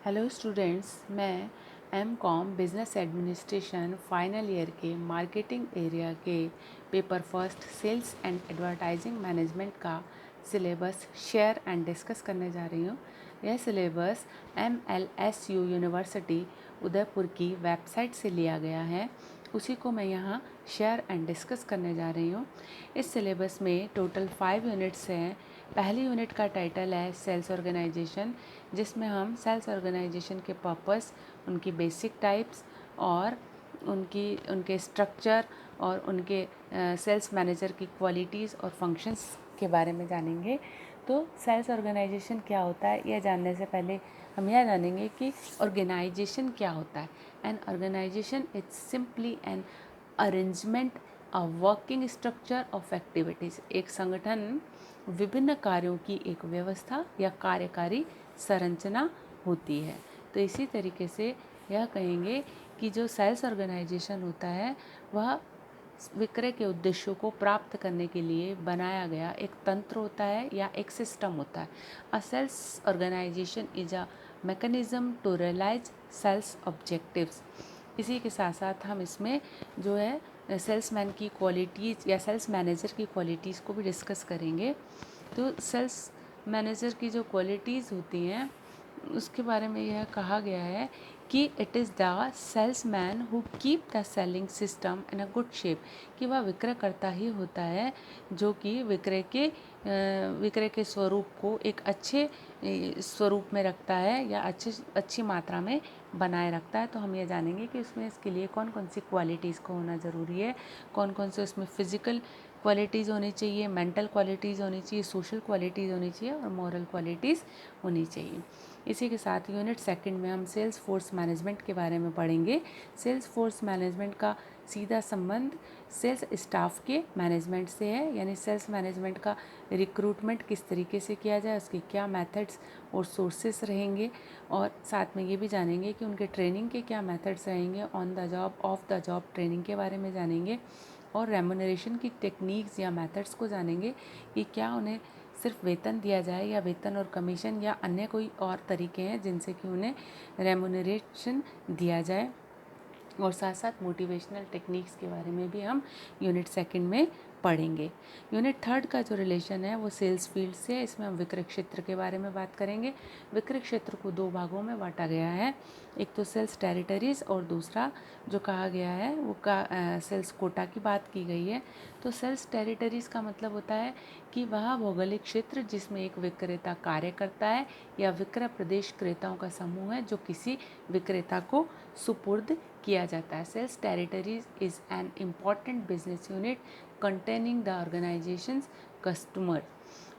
Hello students, मैं M Com business administration final year के marketing area के paper first sales and advertising management का syllabus share and discuss करने जा रही हूँ। यह सिलेबस MLSU यूनिवर्सिटी उदयपुर की वेबसाइट से लिया गया है, उसी को मैं यहाँ शेयर एंड डिस्कस करने जा रही हूँ। इस सिलेबस में टोटल 5 यूनिट्स हैं। पहली यूनिट का टाइटल है सेल्स ऑर्गेनाइजेशन, जिसमें हम सेल्स ऑर्गेनाइजेशन के पर्पस, उनकी बेसिक टाइप्स और उनके स्ट्रक्चर और उनके सेल्स मैनेजर की क्वालिटीज़ और फंक्शंस के बारे में जानेंगे। तो सेल्स ऑर्गेनाइजेशन क्या होता है, यह जानने से पहले हम यह जानेंगे कि ऑर्गेनाइजेशन क्या होता है। An organisation is simply an arrangement a working structure of activities. एक संगठन विभिन्न कार्यों की एक व्यवस्था या कार्यकारी संरचना होती है। तो इसी तरीके से यह कहेंगे कि जो सेल्स ऑर्गेनाइजेशन होता है वह विक्रय के उद्देश्यों को प्राप्त करने के लिए बनाया गया एक तंत्र होता है या एक सिस्टम होता है। A sales organisation is a mechanism to realise sales objectives. इसी के साथ साथ हम इसमें जो है सेल्समैन की क्वालिटीज़ या सेल्स मैनेजर की क्वालिटीज़ को भी डिस्कस करेंगे। तो सेल्स मैनेजर की जो क्वालिटीज़ होती हैं उसके बारे में यह कहा गया है कि it is the salesman who keep the selling system in a good shape, कि वह विक्रयकर्ता ही होता है जो कि विक्रय के स्वरूप को एक अच्छे स्वरूप में रखता है या अच्छी मात्रा में बनाए रखता है। तो हम ये जानेंगे कि उसमें इसके लिए कौन कौन सी क्वालिटीज़ को होना ज़रूरी है, कौन कौन से उसमें फिज़िकल क्वालिटीज़ होनी चाहिए, मेंटल क्वालिटीज़ होनी चाहिए, सोशल क्वालिटीज़ होनी चाहिए और मॉरल क्वालिटीज़ होनी चाहिए। इसी के साथ यूनिट सेकंड में हम सेल्स फोर्स मैनेजमेंट के बारे में पढ़ेंगे। सेल्स फोर्स मैनेजमेंट का सीधा संबंध सेल्स स्टाफ के मैनेजमेंट से है, यानी सेल्स मैनेजमेंट का रिक्रूटमेंट किस तरीके से किया जाए, उसके क्या मेथड्स और सोर्सेस रहेंगे, और साथ में ये भी जानेंगे कि उनके ट्रेनिंग के क्या मेथड्स रहेंगे, on the job of the job training के बारे में जानेंगे, और रेम्यूनरेशन की टेक्निक्स या मेथड्स को जानेंगे कि क्या उन्हें सिर्फ वेतन दिया जाए या वेतन और कमीशन या अन्य कोई और तरीके हैं जिनसे कि उन्हें रेम्यूनरेशन दिया जाए। और साथ साथ मोटिवेशनल टेक्निक्स के बारे में भी हम यूनिट सेकंड में पढ़ेंगे। यूनिट थर्ड का जो रिलेशन है वो सेल्स फील्ड से है। इसमें हम विक्रय क्षेत्र के बारे में बात करेंगे। विक्रय क्षेत्र को 2 भागों में बांटा गया है, एक तो सेल्स टेरिटरीज और दूसरा जो कहा गया है वो सेल्स कोटा की बात की गई है। तो सेल्स टेरिटरीज का मतलब होता है कि वह भौगोलिक क्षेत्र जिसमें एक विक्रेता कार्य करता है या विक्रय प्रदेश क्रेताओं का समूह है जो किसी विक्रेता को सुपुर्द किया जाता है। Sales territories is an important business unit containing the organisation's customer.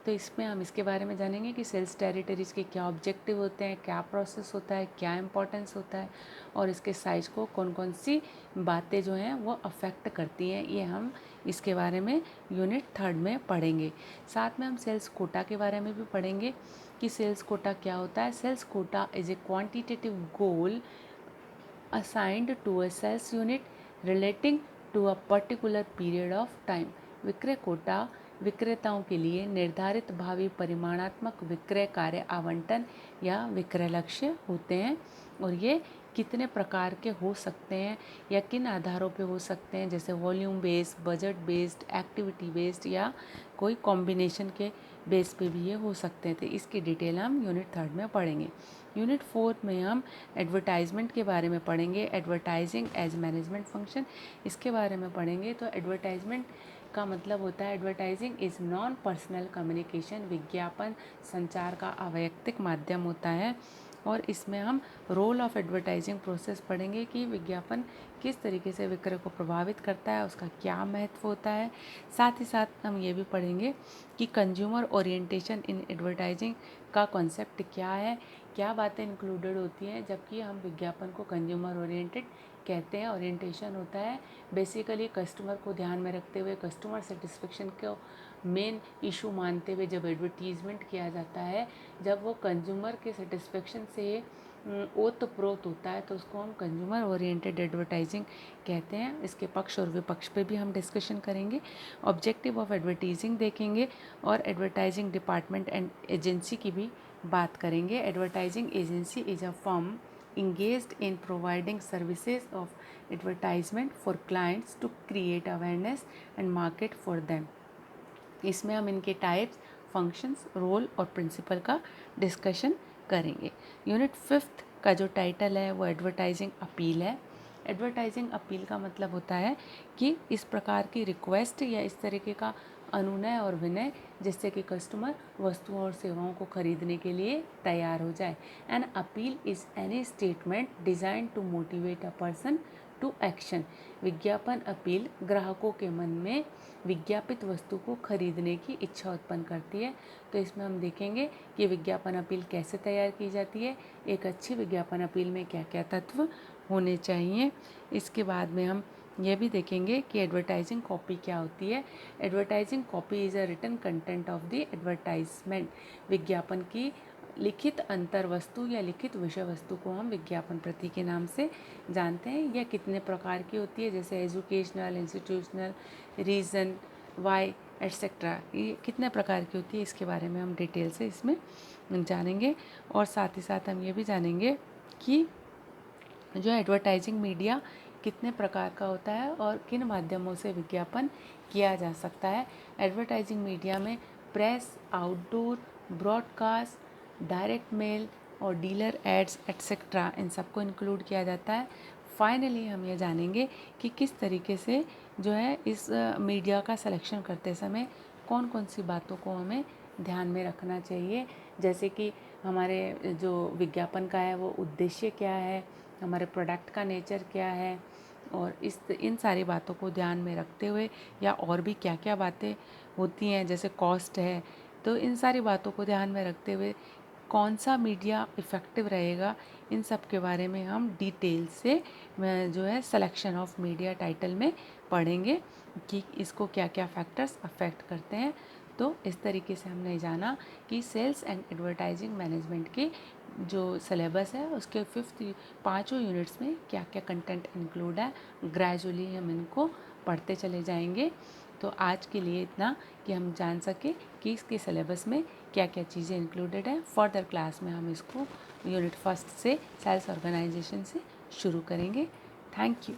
तो इसमें हम इसके बारे में जानेंगे कि सेल्स टेरिटरीज के क्या ऑब्जेक्टिव होते हैं, क्या प्रोसेस होता है, क्या इंपॉर्टेंस होता है और इसके साइज को कौन कौन सी बातें जो हैं वो अफेक्ट करती हैं, ये हम इसके बारे में यूनिट थर्ड में पढ़ेंगे। साथ में हम सेल्स कोटा के बारे में भी पढ़ेंगे कि सेल्स कोटा क्या होता है। Sales quota is a quantitative goal assigned to a sales unit relating to a particular period of time। विक्रय कोटा विक्रेताओं के लिए निर्धारित भावी परिमाणात्मक विक्रय कार्य आवंटन या विक्रय लक्ष्य होते हैं, और ये कितने प्रकार के हो सकते हैं या किन आधारों पे हो सकते हैं, जैसे volume based, budget based, activity based या कोई कॉम्बिनेशन के बेस पे भी ये हो सकते हैं। तो इसकी डिटेल हम यूनिट थर्ड में पढ़ेंगे। यूनिट फोर्थ में हम एडवर्टाइजमेंट के बारे में पढ़ेंगे, एडवर्टाइजिंग एज मैनेजमेंट फंक्शन, इसके बारे में पढ़ेंगे। तो एडवर्टाइजमेंट का मतलब होता है advertising is non personal communication, विज्ञापन संचार का अवैयक्तिक माध्यम होता है, और इसमें हम रोल ऑफ एडवर्टाइजिंग प्रोसेस पढ़ेंगे कि विज्ञापन किस तरीके से विक्रय को प्रभावित करता है, उसका क्या महत्व होता है। साथ ही साथ हम ये भी पढ़ेंगे कि कंज्यूमर ओरिएंटेशन इन एडवर्टाइजिंग का कॉन्सेप्ट क्या है, क्या बातें इंक्लूडेड होती हैं, जबकि हम विज्ञापन को कंज्यूमर ओरिएंटेड कहते हैं। ओरिएंटेशन होता है बेसिकली कस्टमर को ध्यान में रखते हुए, कस्टमर सेटिस्फेक्शन को मेन इशू मानते हुए जब एडवर्टीज़मेंट किया जाता है, जब वो कंज्यूमर के सेटिस्फेक्शन से ओतप्रोत होता है तो उसको हम कंज्यूमर ओरिएंटेड एडवर्टाइजिंग कहते हैं। इसके पक्ष और विपक्ष पे भी हम डिस्कशन करेंगे। ऑब्जेक्टिव ऑफ एडवर्टाइजिंग देखेंगे और एडवर्टाइजिंग डिपार्टमेंट एंड एजेंसी की भी बात करेंगे। Advertising agency is a firm engaged in providing services of advertisement for clients to create awareness and market for them। इसमें हम इनके टाइप्स, फंक्शंस, रोल और प्रिंसिपल का डिस्कशन करेंगे। यूनिट 5th का जो टाइटल है वो एडवर्टाइजिंग अपील है। एडवर्टाइजिंग अपील का मतलब होता है कि इस प्रकार की रिक्वेस्ट या इस तरीके का अनुनय और विनय जिससे कि कस्टमर वस्तुओं और सेवाओं को खरीदने के लिए तैयार हो जाए। An appeal is any statement design to motivate a person to action. विज्ञापन अपील ग्राहकों के मन में विज्ञापित वस्तु को खरीदने की इच्छा उत्पन्न करती है। तो इसमें हम देखेंगे कि विज्ञापन अपील कैसे तैयार की जाती है, एक अच्छी विज्ञापन अपील में क्या क्या तत्व होने चाहिए। इसके बाद में हम ये भी देखेंगे कि एडवर्टाइजिंग कॉपी क्या होती है। Advertising copy is a written content of the advertisement. विज्ञापन की लिखित अंतर वस्तु या लिखित विषय वस्तु को हम विज्ञापन प्रति के नाम से जानते हैं। यह कितने प्रकार की होती है, जैसे educational, institutional, reason, why etcetera, ये कितने प्रकार की होती है इसके बारे में हम डिटेल से इसमें जानेंगे। और साथ ही साथ हम ये भी जानेंगे कि जो एडवर्टाइजिंग मीडिया कितने प्रकार का होता है और किन माध्यमों से विज्ञापन किया जा सकता है। एडवर्टाइजिंग मीडिया में press, outdoor, broadcast, direct mail और डीलर एड्स एट्सेट्रा इन सबको इंक्लूड किया जाता है। फाइनली हम ये जानेंगे कि किस तरीके से जो है इस मीडिया का सिलेक्शन करते समय कौन कौन सी बातों को हमें ध्यान में रखना चाहिए, जैसे कि हमारे जो विज्ञापन का है वो उद्देश्य क्या है, हमारे प्रोडक्ट का नेचर क्या है, और इन सारी बातों को ध्यान में रखते हुए या और भी क्या क्या बातें होती हैं जैसे कॉस्ट है, तो इन सारी बातों को ध्यान में रखते हुए कौन सा मीडिया इफ़ेक्टिव रहेगा, इन सब के बारे में हम डिटेल से जो है सिलेक्शन ऑफ मीडिया टाइटल में पढ़ेंगे कि इसको क्या क्या फैक्टर्स अफेक्ट करते हैं। तो इस तरीके से हमने जाना कि सेल्स एंड एडवर्टाइजिंग मैनेजमेंट के जो सिलेबस है उसके 5 यूनिट्स में क्या क्या कंटेंट इंक्लूड है, ग्रेजुअली हम इनको पढ़ते चले जाएंगे। तो आज के लिए इतना कि हम जान सके कि इसके सिलेबस में क्या क्या चीज़ें इंक्लूडेड है। फर्दर क्लास में हम इसको यूनिट 1 से सेल्स ऑर्गेनाइजेशन से शुरू करेंगे। Thank you.